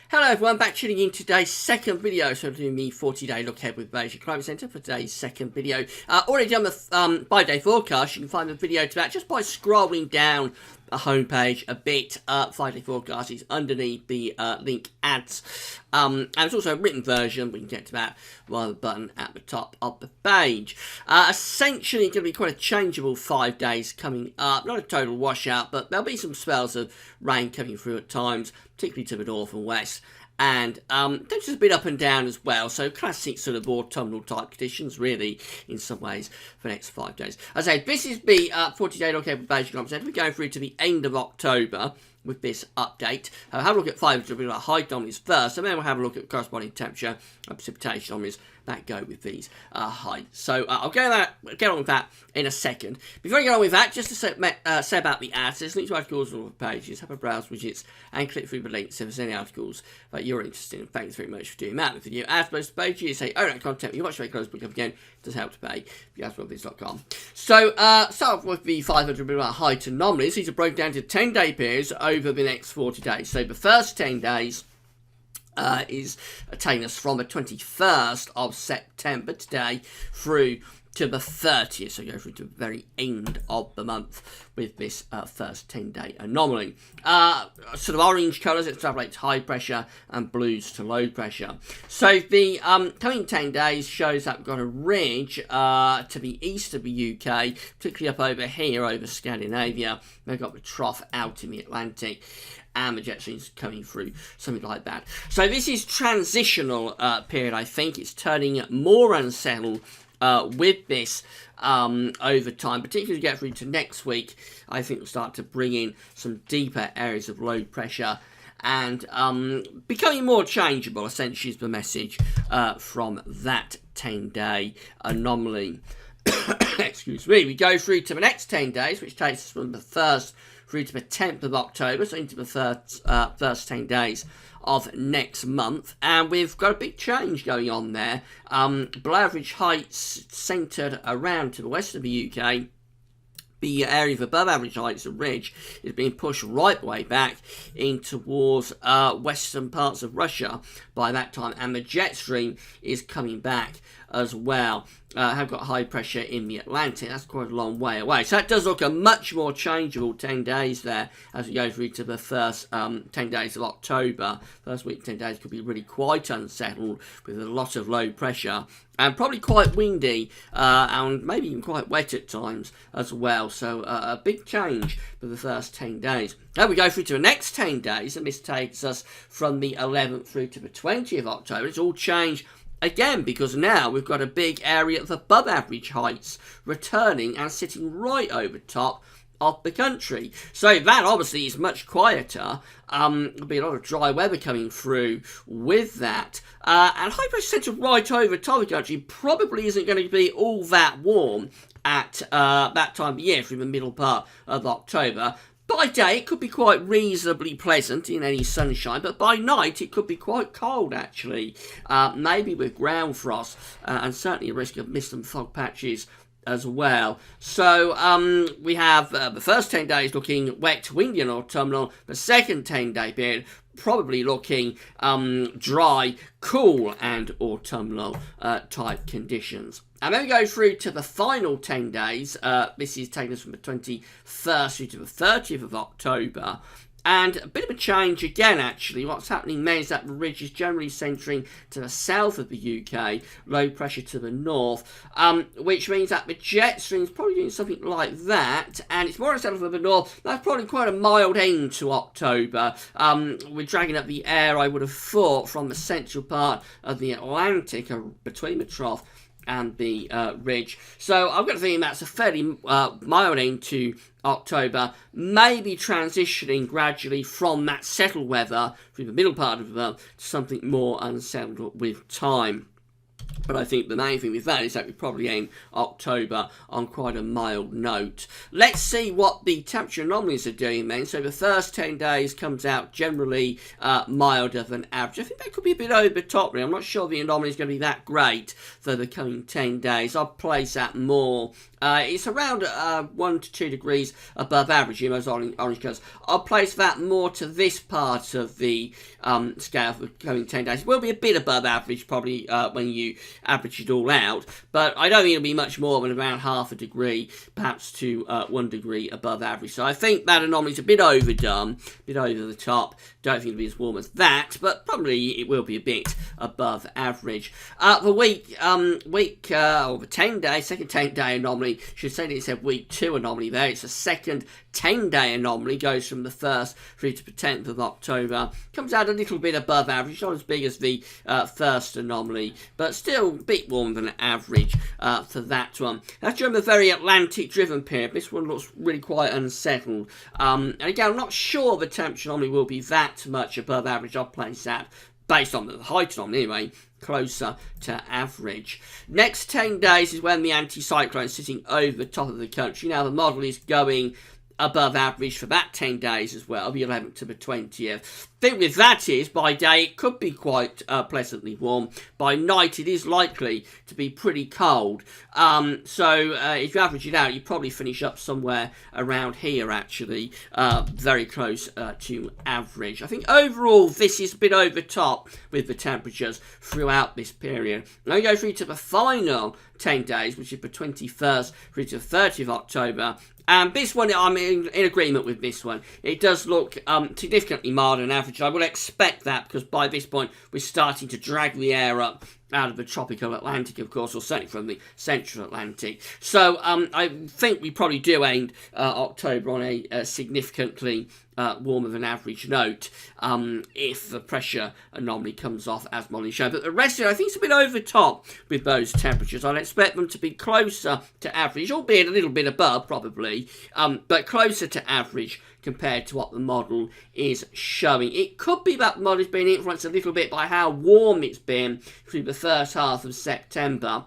Hello everyone, back tuning in today's second video. So I'm doing the 40-day look ahead with Beijing Climate Centre for today's second video. Already done the 5-day forecast. You can find the video to that just by scrolling down the homepage a bit. 5-day forecast is underneath the link ads. And it's also a written version. We can get to that via the button at the top of the page. Essentially going to be quite a changeable 5 days coming up. Not a total washout, but there'll be some spells of rain coming through at times, particularly to the north and west. And temperatures a bit up and down as well, so classic sort of autumnal type conditions, really, in some ways, for the next 5 days. As I say, this is the 40-day look ahead with Beijing Climate Centre. We're going through to the end of October with this update. Have a look at 5 high anomalies first, and then we'll have a look at corresponding temperature and precipitation anomalies that go with these heights. So I'll get on with that in a second. Before I get on with that, just to say about the ads, there's links to articles on all the pages. Have a browse widgets and click through the links if there's any articles that you're interested in. Thanks very much for doing that. The video ads most pages say, oh, that content, you watch very close, book up again, it does help to pay. BCC.com. So start off with the 500 height anomalies. These are broken down to 10-day periods over the next 40 days. So the first 10 days is taking us from the 21st of September today through to the 30th, so go through to the very end of the month with this first 10-day anomaly. Sort of orange colours, it translates high pressure, and blues to low pressure. So the coming 10 days shows that we've got a ridge to the east of the UK, particularly up over here, over Scandinavia. We've got the trough out in the Atlantic, and the jet streams coming through, something like that. So this is transitional period, I think. It's turning more unsettled with this over time, particularly as we get through to next week. I think we'll start to bring in some deeper areas of low pressure and becoming more changeable, essentially, is the message from that 10-day anomaly. Excuse me. We go through to the next 10 days, which takes us from the 1st through to the 10th of October, so into the first 10 days of next month, and we've got a big change going on there. Below average heights centred around to the west of the UK. The area of above average heights, the ridge, is being pushed right the way back in towards western parts of Russia by that time, and the jet stream is coming back as well. Have got high pressure in the Atlantic. That's quite a long way away. So that does look a much more changeable 10 days there as we go through to the first 10 days of October. First week, 10 days could be really quite unsettled with a lot of low pressure and probably quite windy and maybe even quite wet at times as well. So a big change for the first 10 days. Now we go through to the next 10 days, and this takes us from the 11th through to the 20th of October. It's all changed again, because now we've got a big area of above average heights returning and sitting right over top of the country. So that obviously is much quieter. There'll be a lot of dry weather coming through with that. And high pressure centred right over top of the country probably isn't going to be all that warm at that time of year, through the middle part of October. By day, it could be quite reasonably pleasant in any sunshine, but by night, it could be quite cold, actually. Maybe with ground frost, and certainly a risk of mist and fog patches as well. So we have the first 10 days looking wet, windy and autumnal. The second 10-day period probably looking dry, cool and autumnal type conditions. And then we go through to the final 10 days. This is taking us from the 21st through to the 30th of October. And a bit of a change again, actually. What's happening there is that the ridge is generally centering to the south of the UK, low pressure to the north, which means that the jet stream is probably doing something like that, and it's more unsettled for the north. That's probably quite a mild end to October. We're dragging up the air, I would have thought, from the central part of the Atlantic, between the trough and the ridge. So I've got a feeling that's a fairly mild end to October, maybe transitioning gradually from that settled weather through the middle part of the month to something more unsettled with time. But I think the main thing with that is that we probably end October on quite a mild note. Let's see what the temperature anomalies are doing then. So the first 10 days comes out generally milder than average. I think that could be a bit over the top really. I'm not sure the anomaly is going to be that great for the coming 10 days. I'll place that more. It's around 1 to 2 degrees above average in those orange colours. I'll place that more to this part of the scale for the coming 10 days. It will be a bit above average probably when you average it all out, but I don't think it'll be much more than around half a degree, perhaps to 1 degree above average. So I think that anomaly's a bit overdone, a bit over the top. Don't think it'll be as warm as that, but probably it will be a bit above average. The or the 10 day, second 10 day anomaly, should say that it's a week 2 anomaly there. It's a second 10-day anomaly, goes from the 1st through to the 10th of October. Comes out a little bit above average, not as big as the first anomaly, but still a bit warmer than average for that one. That's during the very Atlantic-driven period. This one looks really quite unsettled. And again, I'm not sure the temperature anomaly will be that much above average. I'll place that, based on the height anomaly anyway, closer to average. Next 10 days is when the anticyclone is sitting over the top of the country. Now the model is going above average for that 10 days as well, the 11th to the 20th. Thing with that is, by day it could be quite pleasantly warm. By night it is likely to be pretty cold. So if you average it out, you probably finish up somewhere around here actually, very close to average. I think overall this is a bit over top with the temperatures throughout this period. Now we go through to the final 10 days, which is the 21st through to the 30th of October. And this one, I'm in agreement with this one. It does look significantly milder than average. I would expect that because by this point we're starting to drag the air up out of the tropical Atlantic, of course, or certainly from the central Atlantic. So I think we probably do end October on a significantly warmer than average note if the pressure anomaly comes off as modelling shown. But the rest of it, I think, is a bit over top with those temperatures. I'd expect them to be closer to average, albeit a little bit above probably, but closer to average compared to what the model is showing. It could be that the model is being influenced a little bit by how warm it's been through the first half of September.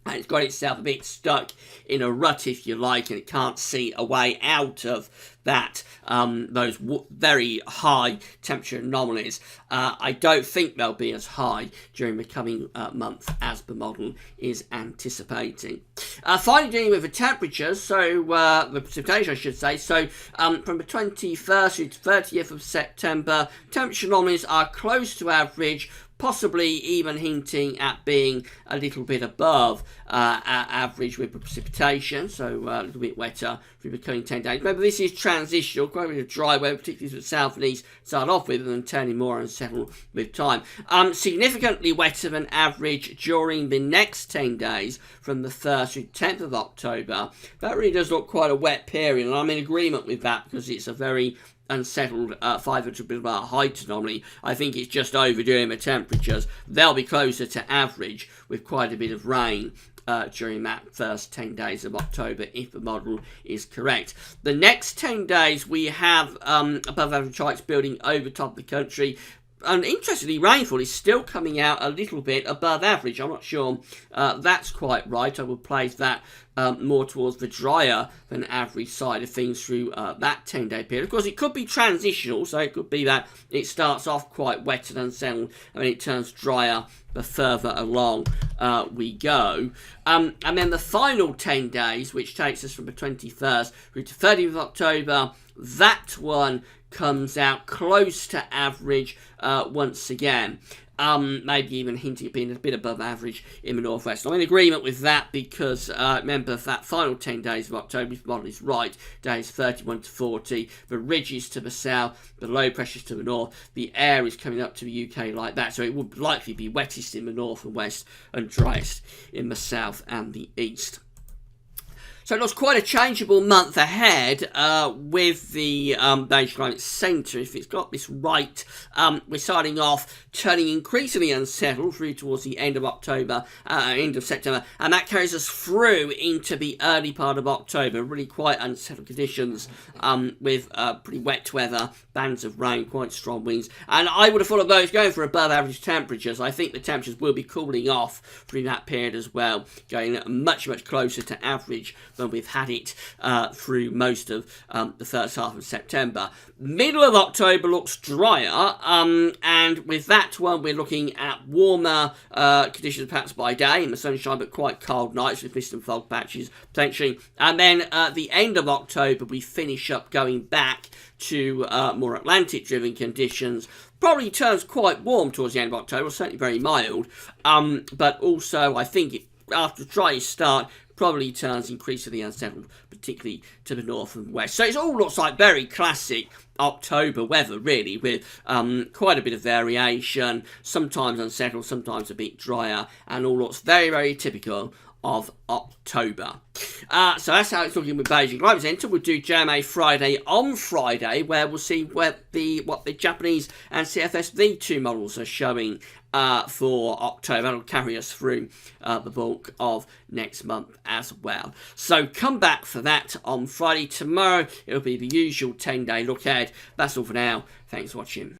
And it's got itself a bit stuck in a rut, if you like, and it can't see a way out of that, those very high temperature anomalies. I don't think they'll be as high during the coming month as the model is anticipating. Finally, dealing with the temperatures, so the precipitation, I should say. So from the 21st to the 30th of September, temperature anomalies are close to average, possibly even hinting at being a little bit above average with the precipitation, so a little bit wetter through the coming 10 days. Remember, this is transitional, quite a bit of dry weather, particularly to the south and east, start off with, and then turning more unsettled with time. Significantly wetter than average during the next 10 days, from the 1st to 10th of October. That really does look quite a wet period, and I'm in agreement with that because it's a very unsettled 500 bit of a height anomaly. I think it's just overdoing the temperatures. They'll be closer to average with quite a bit of rain during that first 10 days of October, if the model is correct. The next 10 days we have above average heights building over top of the country. And interestingly, rainfall is still coming out a little bit above average. I'm not sure that's quite right. I would place that more towards the drier than average side of things through that 10-day period. Of course, it could be transitional, so it could be that it starts off quite wet and unsettled, and then it turns drier the further along we go. And then the final 10 days, which takes us from the 21st through to 30th of October, that one comes out close to average once again. Maybe even hinting at being a bit above average in the northwest. I'm in agreement with that because remember that final 10 days of October, if the model is right, days 31 to 40, the ridges to the south, the low pressures to the north, the air is coming up to the UK like that, so it would likely be wettest in the north and west and driest in the south and the east. So it looks quite a changeable month ahead with the Beige Climate Centre. If it's got this right, we're starting off turning increasingly unsettled through towards the end of October, end of September, and that carries us through into the early part of October. Really quite unsettled conditions with pretty wet weather, bands of rain, quite strong winds, and I would have thought of those going for above average temperatures. I think the temperatures will be cooling off through that period as well, going much closer to average than we've had it through most of the first half of September. Middle of October looks drier, and with that one we're looking at warmer conditions perhaps by day in the sunshine, but quite cold nights with mist and fog patches potentially. And then at the end of October we finish up going back to more Atlantic driven conditions. Probably turns quite warm towards the end of October, certainly very mild, but also I think after a dry start probably turns increasingly unsettled, particularly to the north and west. So it all looks like very classic October weather, really, with quite a bit of variation, sometimes unsettled, sometimes a bit drier, and all looks very typical of October. So that's how it's looking with Beijing Climate Centre. We'll do JMA Friday on Friday, where we'll see what the Japanese and CFS-V2 models are showing for October. That'll carry us through the bulk of next month as well. So come back for that on Friday. Tomorrow it'll be the usual 10-day look ahead. That's all for now. Thanks for watching.